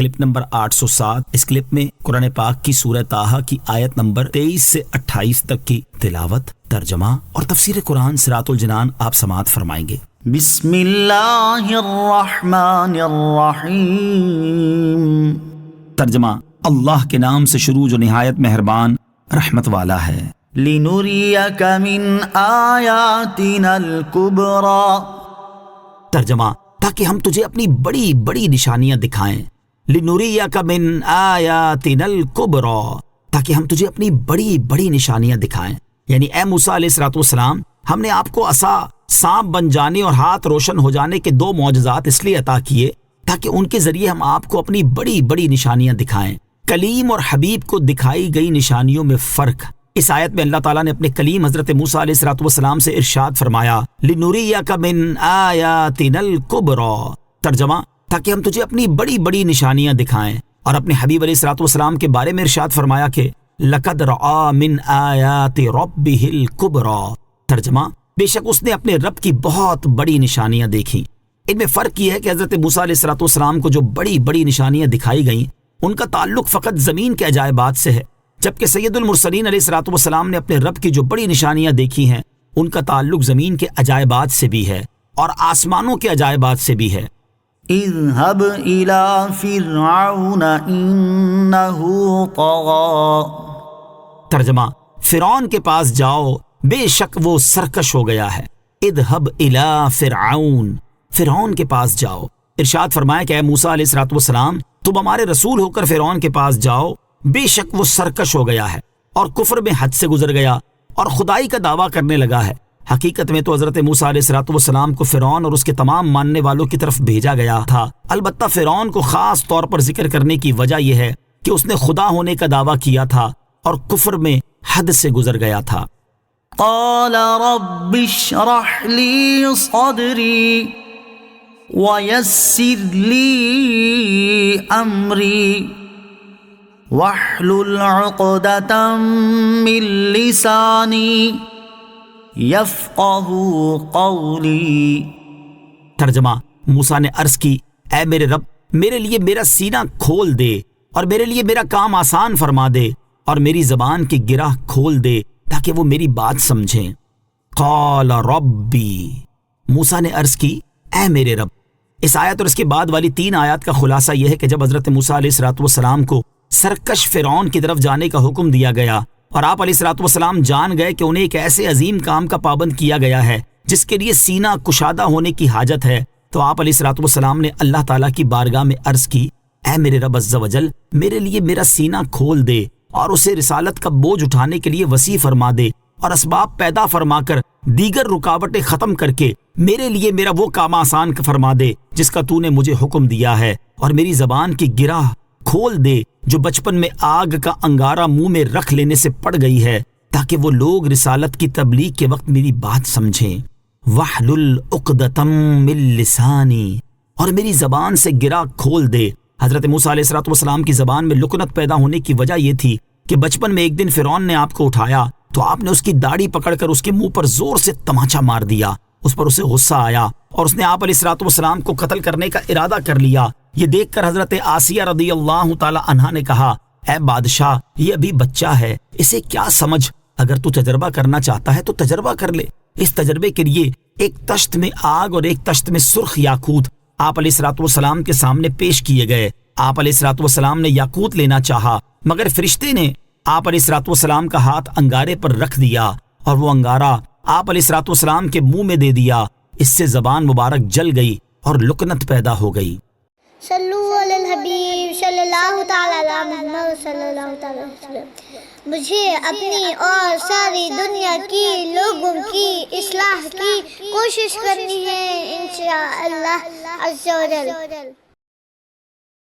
Clip number 807۔ اس clip میں قرآن پاک کی سورہ طٰہٰ کی آیت نمبر 23 سے 28 تک کی تلاوت، ترجمہ اور تفسیر قرآن صراط الجنان آپ سماعت فرمائیں گے۔ بسم اللہ الرحمن الرحیم۔ ترجمہ، اللہ کے نام سے شروع جو نہایت مہربان رحمت والا ہے۔ لنریک من آیاتنا الکبریٰ۔ ترجمہ، تاکہ ہم تجھے اپنی بڑی بڑی نشانیاں دکھائیں۔ لنریک من آیاتنا الکبریٰ، تاکہ ہم تجھے اپنی بڑی بڑی نشانیاں دکھائیں۔ یعنی اے موسیٰ علیہ السلام، ہم نے آپ کو عصا، سانپ بن جانے اور ہاتھ روشن ہو جانے کے 2 معجزات اس لیے عطا کیے تاکہ ان کے ذریعے ہم آپ کو اپنی بڑی بڑی نشانیاں دکھائیں۔ کلیم اور حبیب کو دکھائی گئی نشانیوں میں فرق۔ اس آیت میں اللہ تعالیٰ نے اپنے کلیم حضرت موسیٰ علیہ السلام سے ارشاد فرمایا، لنریک من آیاتنا الکبریٰ۔ ترجمہ، تاکہ ہم تجھے اپنی بڑی بڑی نشانیاں دکھائیں، اور اپنے حبیب علیہ السلام کے بارے میں ارشاد فرمایا کہ لقد رأى من آیات ربہ الکبریٰ۔ ترجمہ، بے شک اس نے اپنے رب کی بہت بڑی نشانیاں دیکھیں۔ ان میں فرق یہ ہے کہ حضرت موسیٰ علیہ السلام کو جو بڑی بڑی نشانیاں دکھائی گئیں ان کا تعلق فقط زمین کے عجائبات سے ہے، جبکہ سید المرسلین علیہ السلام نے اپنے رب کی جو بڑی نشانیاں دیکھی ہیں ان کا تعلق زمین کے عجائبات سے بھی ہے اور آسمانوں کے عجائبات سے بھی ہے۔ اذهب الى فرعون انه طغى۔ ترجمہ، فرعون کے پاس جاؤ، بے شک وہ سرکش ہو گیا ہے۔ اذهب الى فرعون، فرعون کے پاس جاؤ۔ ارشاد فرمایا کہ اے موسیٰ علیہ السلام، تم ہمارے رسول ہو کر فرعون کے پاس جاؤ، بے شک وہ سرکش ہو گیا ہے اور کفر میں حد سے گزر گیا اور خدائی کا دعویٰ کرنے لگا ہے۔ حقیقت میں تو حضرت موسیٰ علیہ السلام کو فرعون اور اس کے تمام ماننے والوں کی طرف بھیجا گیا تھا، البتہ فرعون کو خاص طور پر ذکر کرنے کی وجہ یہ ہے کہ اس نے خدا ہونے کا دعویٰ کیا تھا اور کفر میں حد سے گزر گیا تھا۔ قال رب اشرح لی صدری ویسر لی امری واحلل عقدۃ من لسانی یفقہوا قولی۔ ترجمہ، موسیٰ نے عرض کی، اے میرے رب، میرے لیے میرا سینہ کھول دے اور میرے لیے میرا کام آسان فرما دے اور میری زبان کی گرہ کھول دے تاکہ وہ میری بات سمجھیں۔ قال ربی، موسیٰ نے عرض کی، اے میرے رب۔ اس آیت اور اس کے بعد والی 3 آیات کا خلاصہ یہ ہے کہ جب حضرت موسیٰ علیہ السلام کو سرکش فرعون کی طرف جانے کا حکم دیا گیا اور آپ علیہ السلام جان گئے کہ انہیں ایک ایسے عظیم کام کا پابند کیا گیا ہے جس کے لیے سینہ کشادہ ہونے کی حاجت ہے، تو آپ علیہ السلام نے اللہ تعالیٰ کی بارگاہ میں عرض کی، اے میرے رب عز و جل، میرے لیے میرا سینہ کھول دے اور اسے رسالت کا بوجھ اٹھانے کے لیے وسیع فرما دے اور اسباب پیدا فرما کر دیگر رکاوٹیں ختم کر کے میرے لیے میرا وہ کام آسان فرما دے جس کا تو نے مجھے حکم دیا ہے، اور میری زبان کی گرہ کھول دے جو بچپن میں آگ کا انگارہ منہ میں رکھ لینے سے پڑ گئی ہے، تاکہ وہ لوگ رسالت کی تبلیغ کے وقت میری بات سمجھیں۔ واحلل عقدۃ من لسانی، اور میری زبان سے گرہ کھول دے۔ حضرت موسیٰ علیہ السلام کی زبان میں لکنت پیدا ہونے کی وجہ یہ تھی کہ بچپن میں ایک دن فرعون نے آپ کو اٹھایا تو آپ نے اس کی داڑھی پکڑ کر اس کے منہ پر زور سے تماچا مار دیا۔ اس پر اسے غصہ آیا اور اس نے آپ علیہ السلام کو قتل کرنے کا ارادہ کر لیا۔ یہ دیکھ کر حضرت آسیہ رضی اللہ تعالی عنہا نے کہا، اے بادشاہ، یہ ابھی بچہ ہے، اسے کیا سمجھ، اگر تو تجربہ کرنا چاہتا ہے تو تجربہ کر لے۔ اس تجربے کے لیے ایک تشت میں آگ اور ایک تشت میں سرخ یاقوت آپ علیہ السلام کے سامنے پیش کیے گئے۔ آپ علیہ السلام نے یاقوت لینا چاہا، مگر فرشتے نے آپ علیہ السلام کا ہاتھ انگارے پر رکھ دیا اور وہ انگارہ آپ علیہ السلام کے منہ میں دے دیا۔ اس سے زبان مبارک جل گئی اور لکنت پیدا ہو گئی۔ صلو علی الحبیب صلی اللہ تعالی علی محمد صلی اللہ تعالی وسلم۔ مجھے اپنی اور ساری دنیا کی لوگوں کی اصلاح کی کوشش کرنی ہے انشاءاللہ عز و جل۔